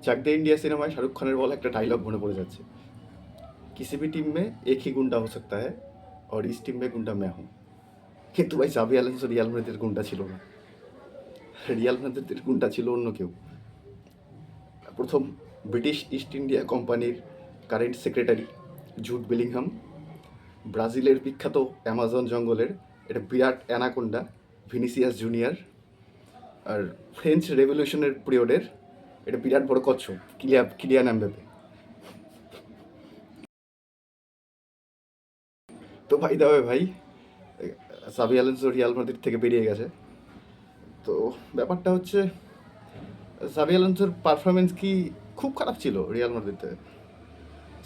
চাক দে इंडिया सिनेमाয় শাহরুখ খানের বলা একটা ডায়লগ মনে পড়ে যাচ্ছে, किसी भी टीम में एक ही गुंडा हो सकता है और इस टीम में गुंडा मैं हूँ। কিন্তু ভাই জাভি আলোনসো রিয়াল মাদ্রিদের গুন্ডা ছিল না, রিয়াল মাদ্রিদের গুন্ডা ছিল অন্য কেউ। প্রথম ব্রিটিশ ইস্ট ইন্ডিয়া কোম্পানির কারেন্ট সেক্রেটারি জুড বেলিংহাম, ব্রাজিলের বিখ্যাত অ্যামাজন জঙ্গলের এটা বিরাট অ্যানাকোন্ডা ভিনিসিয়াস জুনিয়র, আর ফ্রেঞ্চ রেভলিউশনের পিরিয়ডের এটা বিরাট বড় কচ্ছপ কিলিয়ান এমবাপ্পে। তো ভাই দাবে ভাই জাভি আলোনসো রিয়াল মাদ্রিদ থেকে বেরিয়ে গেছে। তো ব্যাপারটা হচ্ছে জাভি আলোনসোর পারফরমেন্স কি খুব খারাপ ছিল রিয়াল মাদ্রিদে?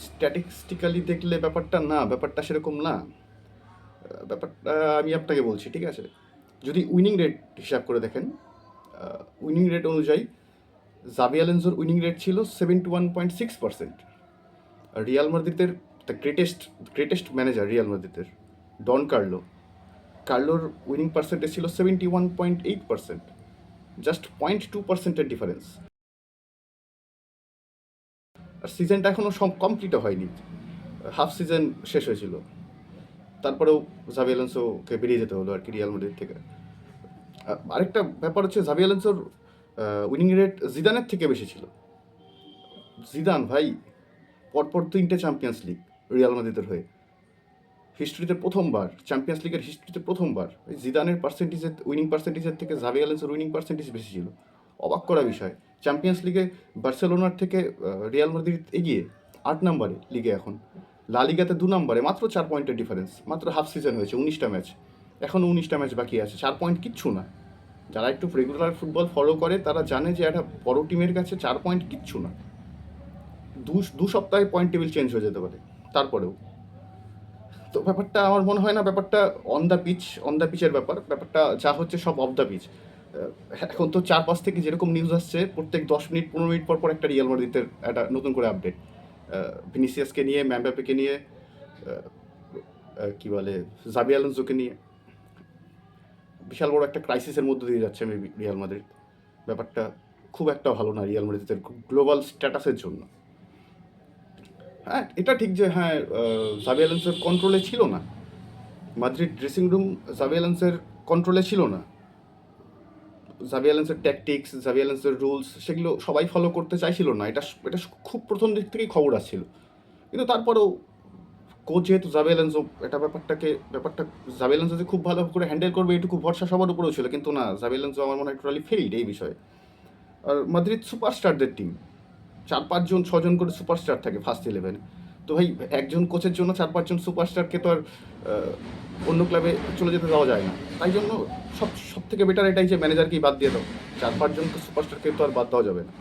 স্ট্যাটিস্টিক্যালি দেখলে ব্যাপারটা সেরকম না। ব্যাপারটা আমি আপনাকে বলছি, ঠিক আছে? যদি উইনিং রেট হিসাব করে দেখেন, উইনিং রেট অনুযায়ী জাভি আলোনসোর উইনিং রেট ছিল 71.6%। আর রিয়াল মাদ্রিদের দ্য গ্রেটেস্ট ম্যানেজার রিয়াল মাদ্রিদের ডন কার্লোর উইনিং পার্সেন্টেজ ছিল 71.8%, জাস্ট 0.2%-এর ডিফারেন্স। আর সিজনটা এখনও কমপ্লিটও হয়নি, হাফ সিজন শেষ হয়েছিল, তারপরেও জাভি আলোনসোকে বেরিয়ে যেতে হলো আর কি রিয়াল মাদ্রিদ থেকে। আরেকটা ব্যাপার হচ্ছে জাভি আলোনসোর উইনিং রেট জিদানের থেকে বেশি ছিল। জিদান ভাই পরপর 3টে চ্যাম্পিয়ন্স লিগ রিয়াল মাদ্রিদের হয়ে, হিস্ট্রিতে প্রথমবার, চ্যাম্পিয়ন্স লিগের হিস্ট্রিতে প্রথমবার জিদানের পার্সেন্টেজের উইনিং পার্সেন্টেজের থেকে জাভি আলোনসোর উইনিং পার্সেন্টেজ বেশি ছিল। অবাক করা বিষয়, চ্যাম্পিয়ন্স লিগে বার্সেলোনার থেকে রিয়াল মাদ্রিদ এগিয়ে 8 নম্বরে লিগে এখন, লা লিগাতে 2 নম্বরে, মাত্র 4 পয়েন্টের ডিফারেন্স, মাত্র হাফ সিজন হয়েছে, 19টা ম্যাচ, এখনও 19টা ম্যাচ বাকি আছে, 4 পয়েন্ট কিচ্ছু না। যারা একটু রেগুলার ফুটবল ফলো করে তারা জানে যে একটা বড় টিমের কাছে 4 পয়েন্ট কিচ্ছু না। দু সপ্তাহে পয়েন্ট টেবিল চেঞ্জ হয়ে যেতে পারে তারপরেও। তো ব্যাপারটা আমার মনে হয় না ব্যাপারটা অন দ্য পিচের ব্যাপারটা যা হচ্ছে সব অফ দ্য পিচ। এখন তো চারপাশ থেকে যেরকম নিউজ আসছে, প্রত্যেক 10 মিনিট 15 মিনিট পর পর একটা রিয়াল মাদ্রিদের একটা নতুন করে আপডেট, ভিনিসিয়াসকে নিয়ে, এমবাপ্পেকে নিয়ে, কি বলে, জাভি আলোনসোকে নিয়ে। বিশাল বড় একটা ক্রাইসিসের মধ্যে দিয়ে যাচ্ছে মেবি রিয়াল মাদ্রিদ। ব্যাপারটা খুব একটা ভালো না রিয়াল মাদ্রিদের গ্লোবাল স্ট্যাটাসের জন্য। হ্যাঁ, এটা ঠিক যে হ্যাঁ, জাভি আলোনসোর কন্ট্রোলে ছিল না, মাদ্রিদ ড্রেসিং রুম জাভি আলোনসোর কন্ট্রোলে ছিল না। জাভি আলোনসোর ট্যাকটিক্স, জাভি আলোনসোর রুলস, সেগুলো সবাই ফলো করতে চাইছিল না। এটা এটা খুব প্রথম দিক থেকেই খবর আসছিল। কিন্তু তারপরেও কোচ যেহেতু জাভি আলোনসো, ব্যাপারটা জাভি আলোনসো যে খুব ভালো করে হ্যান্ডেল করবে এটুকু ভরসা সবার উপরেও ছিল, কিন্তু না, জাভি আলোনসো আমার মনে হয় টোটালি ফেইল্ড এই বিষয়ে। আর মাদ্রিদ সুপারস্টারদের টিম, 4-5জন 6জন করে সুপারস্টার থাকে ফার্স্ট ইলেভেনে। তো ভাই একজন কোচের জন্য 4-5জন সুপারস্টারকে তো আর অন্য ক্লাবে চলে যেতে দেওয়া যায় না। তাই জন্য সব থেকে বেটার এটাই যে ম্যানেজারকেই বাদ দিয়ে দাও, 4-5জন সুপারস্টারকে তো আর বাদ দেওয়া যাবে না।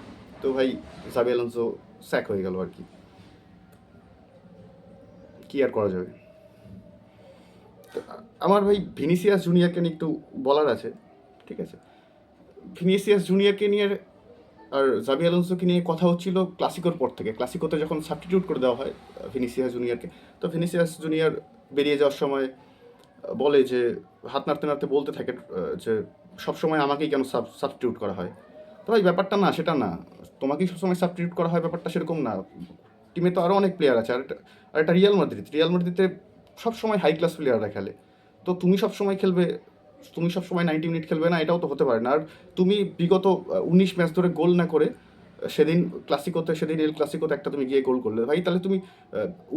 তো ভাই জাভি আলোনসো স্যাক হয়ে গেল আর কি, কী আর করা যাবে। আমার ভাই ভিনিসিয়াস জুনিয়রকে নিয়ে একটু বলার আছে, ঠিক আছে? ভিনিসিয়াস জুনিয়রকে নিয়ে আর জাভি আলোনসোকে নিয়ে কথা হচ্ছিল ক্লাসিকোর পর থেকে। ক্লাসিকোতে যখন সাবস্টিটিউট করে দেওয়া হয় ভিনিসিয়াস জুনিয়রকে, তো ভিনিসিয়াস জুনিয়র বেরিয়ে যাওয়ার সময় বলে যে, হাত নাড়তে নাড়তে বলতে থাকে যে সবসময় আমাকেই কেন সাবস্টিটিউট করা হয়। তো ভাই ব্যাপারটা না, সেটা না, তোমাকেই সবসময় সাবস্টিটিউট করা হয় ব্যাপারটা সেরকম না। টিমে তো আরও অনেক প্লেয়ার আছে, আর এটা রিয়াল মাদ্রিদে সবসময় হাই ক্লাস প্লেয়াররা খেলে। তো তুমি সবসময় খেলবে, তুমি সবসময় 90 মিনিট খেলবে না, এটাও তো হতে পারে না। আর তুমি বিগত 19 ম্যাচ ধরে গোল না করে সেদিন এল ক্লাসিকোতে একটা তুমি গিয়ে গোল করলে, ভাই তাহলে তুমি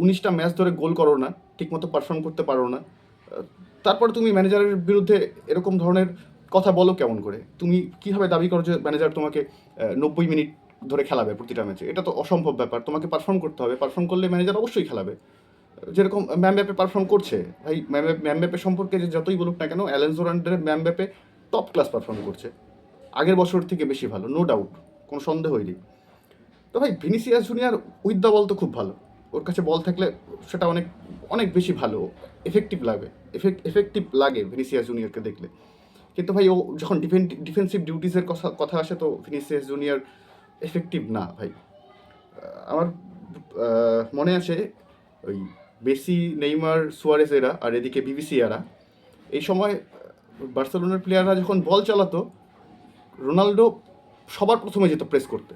19টা ম্যাচ ধরে গোল করো না, ঠিকমতো পারফর্ম করতে পারো না, তারপরে তুমি ম্যানেজারের বিরুদ্ধে এরকম ধরনের কথা বলো কেমন করে? তুমি কীভাবে দাবি করো যে ম্যানেজার তোমাকে 90 মিনিট ধরে খেলাবে প্রতিটা ম্যাচে? এটা তো অসম্ভব ব্যাপার। তোমাকে পারফর্ম করতে হবে, পারফর্ম করলে ম্যানেজার অবশ্যই খেলাবে। যেরকম ম্যামবাপে পারফর্ম করছে, ভাই ম্যামবাপে সম্পর্কে যে যতই বলুক না কেন, অ্যালেনসোর আন্ডারে ম্যামবাপে টপ ক্লাস পারফর্ম করছে, আগের বছর থেকে বেশি ভালো, নো ডাউট, কোনো সন্দেহই নেই। তো ভাই Vinicius junior with the ball তো খুব ভালো, ওর কাছে বল থাকলে সেটা অনেক অনেক বেশি ভালো, এফেক্টিভ লাগে ভিনিসিয়াস জুনিয়রকে দেখলে। কিন্তু ভাই ও যখন ডিফেন্সিভ ডিউটিসের কথা আসে, তো ভিনিসিয়াস জুনিয়র এফেক্টিভ না ভাই। আমার মনে আছে ওই মেসি, নেইমার, সুয়ারেজ এরা, আর এদিকে বিবিসি এরা, এই সময় বার্সেলোনার প্লেয়াররা যখন বল চালাতো, রোনাল্ডো সবার প্রথমে যেত প্রেস করতে।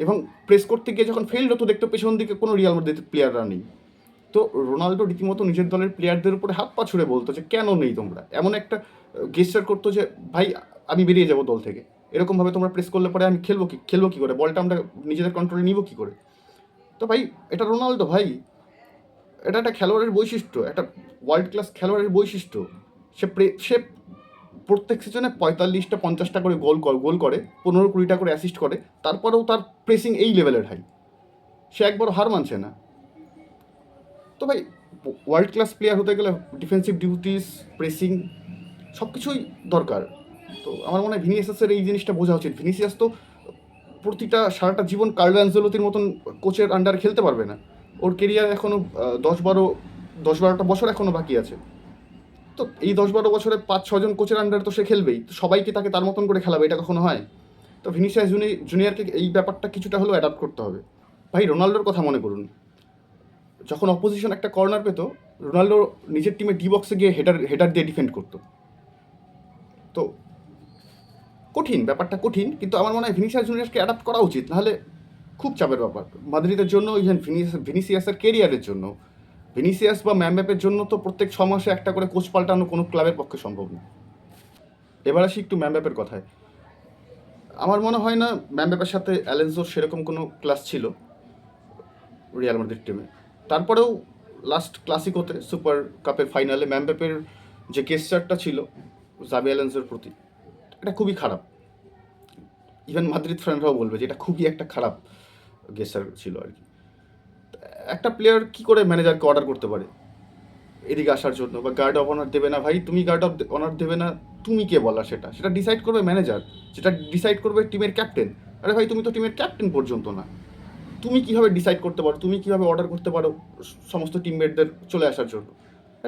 এবং প্রেস করতে গিয়ে যখন ফেল্ড হতো দেখতো পেছন দিকে কোনো রিয়াল মাদ্রিদের প্লেয়াররা নেই। তো রোনাল্ডো রীতিমতো নিজের দলের প্লেয়ারদের উপরে হাত পা ছুড়ে বলতো যে কেন নেই তোমরা, এমন একটা গেস্টার করতো যে ভাই আমি বেরিয়ে যাবো দল থেকে, এরকমভাবে তোমরা প্রেস করলে পরে আমি খেলবো কি করে, বলটা আমরা নিজেদের কন্ট্রোলে নিব কি করে। তো ভাই এটা রোনাল্ডো ভাই, এটা একটা খেলোয়াড়ের বৈশিষ্ট্য, একটা ওয়ার্ল্ড ক্লাস খেলোয়াড়ের বৈশিষ্ট্য। সে প্রত্যেক সিজনে 45টা 50টা করে গোল করে, 15-20টা করে অ্যাসিস্ট করে, তারপরেও তার প্রেসিং এই লেভেলের হাই, সে একবারও হার মানছে না। তো ভাই ওয়ার্ল্ড ক্লাস প্লেয়ার হতে গেলে ডিফেন্সিভ ডিউটিস, প্রেসিং সব কিছুই দরকার। তো আমার মনে হয় ভিনিসিয়াসের এই জিনিসটা বোঝা উচিত। ভিনিসিয়াস তো সারাটা জীবন কার্লো অ্যানচেলোত্তির মতন কোচের আন্ডারে খেলতে পারবে না। ওর কেরিয়ার এখনও 10-12টা বছর এখনও বাকি আছে। তো এই 10-12 বছরে 5-6 জন কোচের আন্ডারে তো সে খেলবেই, তো সবাইকে তাকে তার মতন করে খেলাবে, এটা কখনো হয়? তো ভিনিসিয়াস জুনিয়রকে এই ব্যাপারটা কিছুটা হলেও অ্যাডাপ্ট করতে হবে। ভাই রোনাল্ডোর কথা মনে করুন, যখন অপোজিশন একটা কর্নার পেতো, রোনাল্ডো নিজের টিমে ডি বক্সে গিয়ে হেডার দিয়ে ডিফেন্ড করতো। তো কঠিন, ব্যাপারটা কঠিন, কিন্তু আমার মনে হয় ভিনিসিয়াস জুনিয়রকে অ্যাডাপ্ট করা উচিত, নাহলে খুব চাপের ব্যাপার মাদ্রিদের জন্য, ইভেন ভিনিসিয়াসের কেরিয়ারের জন্য। ভিনিসিয়াস বা ম্যামবাপের জন্য তো প্রত্যেক 6 মাসে একটা করে কোচ পাল্টানো কোনো ক্লাবের পক্ষে সম্ভব না। এবার আসি একটু ম্যামবাপের কথায়। আমার মনে হয় না ম্যামবাপের সাথে অ্যালেনসোর সেরকম কোনো ক্লাস ছিল রিয়াল মাদ্রিদ টিমে। তারপরেও লাস্ট ক্লাসিকোতে সুপার কাপের ফাইনালে ম্যামবাপের যে গেস্টারটা ছিল জাবি অ্যালেনসোর প্রতি, এটা খুবই খারাপ। ইভেন মাদ্রিদ ফ্যানরাও বলবে যে এটা খুবই একটা খারাপ গেস্টার ছিল আর কি। একটা প্লেয়ার কি করে ম্যানেজারকে অর্ডার করতে পারে এদিকে আসার জন্য, বা গার্ড অফ অনার দেবে না? ভাই তুমি গার্ড অফ অনার দেবে না, তুমি কে বলা? সেটা ডিসাইড করবে ম্যানেজার, যেটা ডিসাইড করবে টিমের ক্যাপ্টেন। আরে ভাই তুমি তো টিমের ক্যাপ্টেন পর্যন্ত না, তুমি কিভাবে ডিসাইড করতে পারো, তুমি কিভাবে অর্ডার করতে পারো সমস্ত টিমমেটদের চলে আসার জন্য?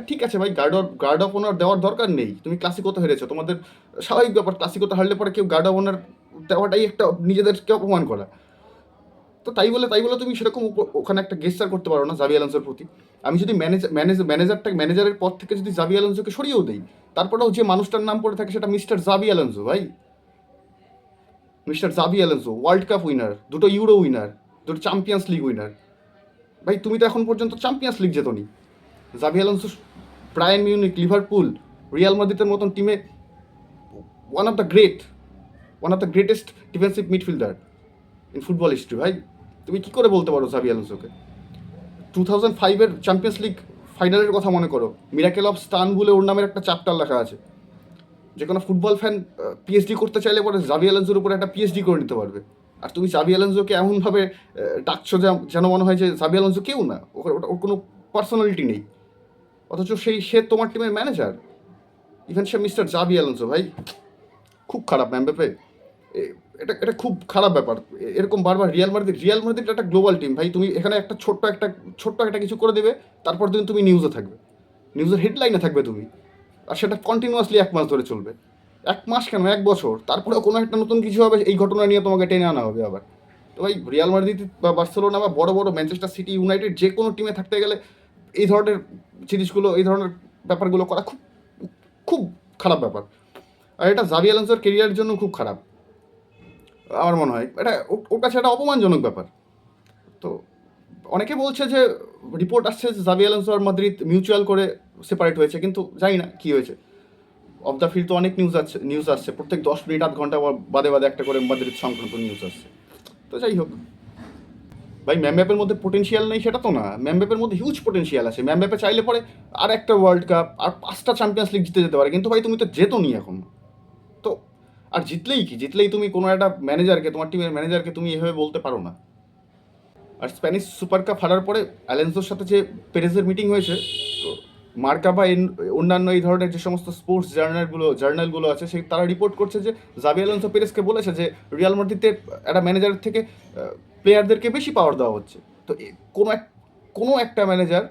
ঠিক আছে ভাই, গার্ড অফ অনার দেওয়ার দরকার নেই, তুমি ক্লাসিকোতে হেরেছো, তোমাদের স্বাভাবিক ব্যাপার, ক্লাসিকোতে হারলে পরে কেউ গার্ড অফ অনার দেওয়াটাই একটা নিজেদেরকে অপমান করা। তো তাই বলে তুমি সেরকম ওখানে একটা গেস্টার করতে পারো না জাবি অ্যালোনসোর প্রতি। আমি যদি ম্যানেজারের পর থেকে যদি জাবি অ্যালোনসোকে সরিয়েও দিই, তারপরেও যে মানুষটার নাম পড়ে থাকে সেটা মিস্টার জাবি অ্যালোনসো ভাই। Mister Xabi Alonso World Cup winner, 2টো ইউরো উইনার, 2টো চ্যাম্পিয়ন্স লিগ উইনার। ভাই তুমি তো এখন পর্যন্ত চ্যাম্পিয়ন্স লিগ জেতোনি। Xabi Alonso Bayern Munich, Liverpool, Real মাদ্রিদের মতন টিমে one of the greatest defensive midfielder in football history. ভাই তুমি কী করে বলতে পারো জাবি অ্যালোনসোকে? 2005-এর চ্যাম্পিয়ন্স লিগ ফাইনালের কথা মনে করো, মিরাকেল অফ ইস্তানবুলে ওর নামের একটা চ্যাপ্টার লেখা আছে। যে কোনো ফুটবল ফ্যান পিএইচডি করতে চাইলে পরে জাবি অ্যালোনসোর উপরে একটা পিএইচডি করে নিতে পারবে। আর তুমি জাবি অ্যালোনসোকে এমনভাবে ডাকছো যেন মনে হয় যে জাবি অ্যালোনসো কেউ না, ওর কোনো পার্সোনালিটি নেই, অথচ সে তোমার টিমের ম্যানেজার। ইভেন সে মিস্টার জাবি অ্যালোনসো। ভাই খুব খারাপ এমবাপ্পে, এটা খুব খারাপ ব্যাপার। এরকম বারবার রিয়াল মাদ্রিদ একটা গ্লোবাল টিম ভাই, তুমি এখানে একটা ছোট্ট একটা কিছু করে দেবে, তারপর দিন তুমি নিউজে থাকবে, নিউজের হেডলাইনে থাকবে তুমি, আর সেটা কন্টিনিউয়াসলি 1 মাস ধরে চলবে। 1 মাস কেন, 1 বছর, তারপরেও কোনো একটা নতুন কিছু হবে, এই ঘটনা নিয়ে তোমাকে টেনে আনা হবে আবার। তো ভাই রিয়াল মাদ্রিদ বা বার্সেলোনা বা বড় ম্যানচেস্টার সিটি, ইউনাইটেড, যে কোনো টিমে থাকতে গেলে এই ধরনের জিনিসগুলো, এই ধরনের ব্যাপারগুলো করা খুব খুব খারাপ ব্যাপার। আর এটা জাবি অ্যালোনসোর কেরিয়ারের জন্য খুব খারাপ আমার মনে হয়। এটা ওর কাছে একটা অপমানজনক ব্যাপার। তো অনেকে বলছে যে, রিপোর্ট আসছে যে জাবি অ্যালোনসো আর মাদ্রিদ মিউচুয়াল করে সেপারেট হয়েছে, কিন্তু জানি না কী হয়েছে। অফ দ্য ফিল্ড তো অনেক নিউজ আসছে, প্রত্যেক 10 মিনিট 8 ঘন্টা বাদে একটা করে মাদ্রিদ সংক্রান্ত নিউজ আসছে। তো যাই হোক ভাই, ম্যামবাপের মধ্যে পোটেনশিয়াল নেই সেটা তো না, ম্যামবাপের মধ্যে হিউজ পোটেনশিয়াল আছে। ম্যামবাপে চাইলে পরে আর একটা ওয়ার্ল্ড কাপ আর 5টা চ্যাম্পিয়ন্স লিগ জিতে যেতে পারে, কিন্তু ভাই তুমি তো যেতো নি এখন। তো আর জিতলেই তুমি কোনো একটা ম্যানেজারকে, তোমার টিমের ম্যানেজারকে তুমি এভাবে বলতে পারো না। আর স্প্যানিশ সুপার কাপ হারার পরে অ্যালেন্সোর সাথে যে পেরেজের মিটিং হয়েছে, তো মার্কা বা অন্যান্য এই ধরনের যে সমস্ত স্পোর্টস জার্নালগুলো আছে, তারা রিপোর্ট করছে যে জাবি অ্যালোনসো পেরেজকে বলেছে যে রিয়াল মাদ্রিদের একটা ম্যানেজারের থেকে প্লেয়ারদেরকে বেশি পাওয়ার দেওয়া হচ্ছে। তো কোনো একটা ম্যানেজার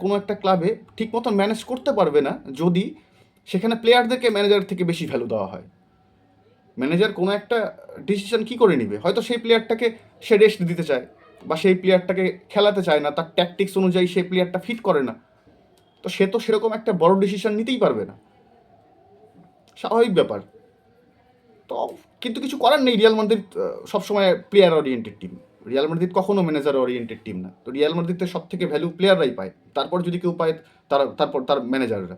কোনো একটা ক্লাবে ঠিক মতো ম্যানেজ করতে পারবে না যদি সেখানে প্লেয়ারদেরকে ম্যানেজারের থেকে বেশি ভ্যালু দেওয়া হয়। ম্যানেজার কোনো একটা ডিসিশন কী করে নিবে, হয়তো সেই প্লেয়ারটাকে সে রেস্ট দিতে চায়, বা সেই প্লেয়ারটাকে খেলাতে চায় না, তার ট্যাকটিক্স অনুযায়ী সেই প্লেয়ারটা ফিট করে না, তো সে তো সেরকম একটা বড় ডিসিশন নিতেই পারবে না, স্বাভাবিক ব্যাপার। তো কিন্তু কিছু করার নেই, রিয়াল মাদ্রিদ সবসময় player oriented team. Real Madrid কখনো ম্যানেজার ওরিয়েন্টেড টিম না। তো রিয়াল মাদ্রিদের সব থেকে ভ্যালু প্লেয়াররাই পায়, তারপর যদি কেউ পায় তারপর তার ম্যানেজাররা।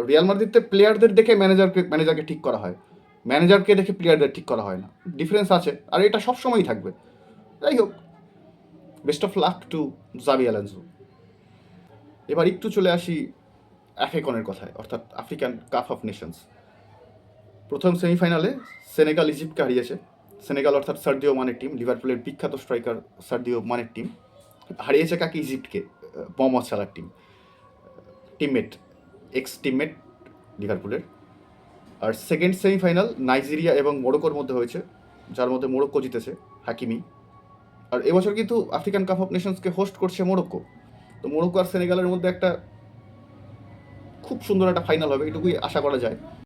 রিয়াল মাদ্রিদে প্লেয়ারদের দেখে ম্যানেজারকে ঠিক করা হয়, ম্যানেজারকে দেখে প্লেয়ারদের ঠিক করা হয় না। ডিফারেন্স আছে, আর এটা সবসময়ই থাকবে। যাই হোক, best of luck to Xavi Alonso. এবার একটু চলে আসি আফ্রিকানের কথায়, অর্থাৎ আফ্রিকান কাপ অফ নেশনস। প্রথম সেমিফাইনালে সেনেগাল ইজিপ্টকে হারিয়েছে। সেনেগাল অর্থাৎ সার্দিও মানের টিম, লিভারপুলের বিখ্যাত স্ট্রাইকার সার্দিও মানের টিম হারিয়েছে কাকে? ইজিপ্টকে, মোহাম্মদ সালার টিমমেট, এক্স টিমমেট লিভারপুলের। আর সেকেন্ড সেমিফাইনাল নাইজেরিয়া এবং মোরক্কোর মধ্যে হয়েছে, যার মধ্যে মোরক্কো জিতেছে, হাকিমি। আর এবছর কিন্তু আফ্রিকান কাপ অফ নেশনসকে হোস্ট করছে মোরক্কো। তো মোরক্কো আর সেনেগালের মধ্যে একটা খুব সুন্দর একটা ফাইনাল হবে, এটুকুই আশা করা যায়।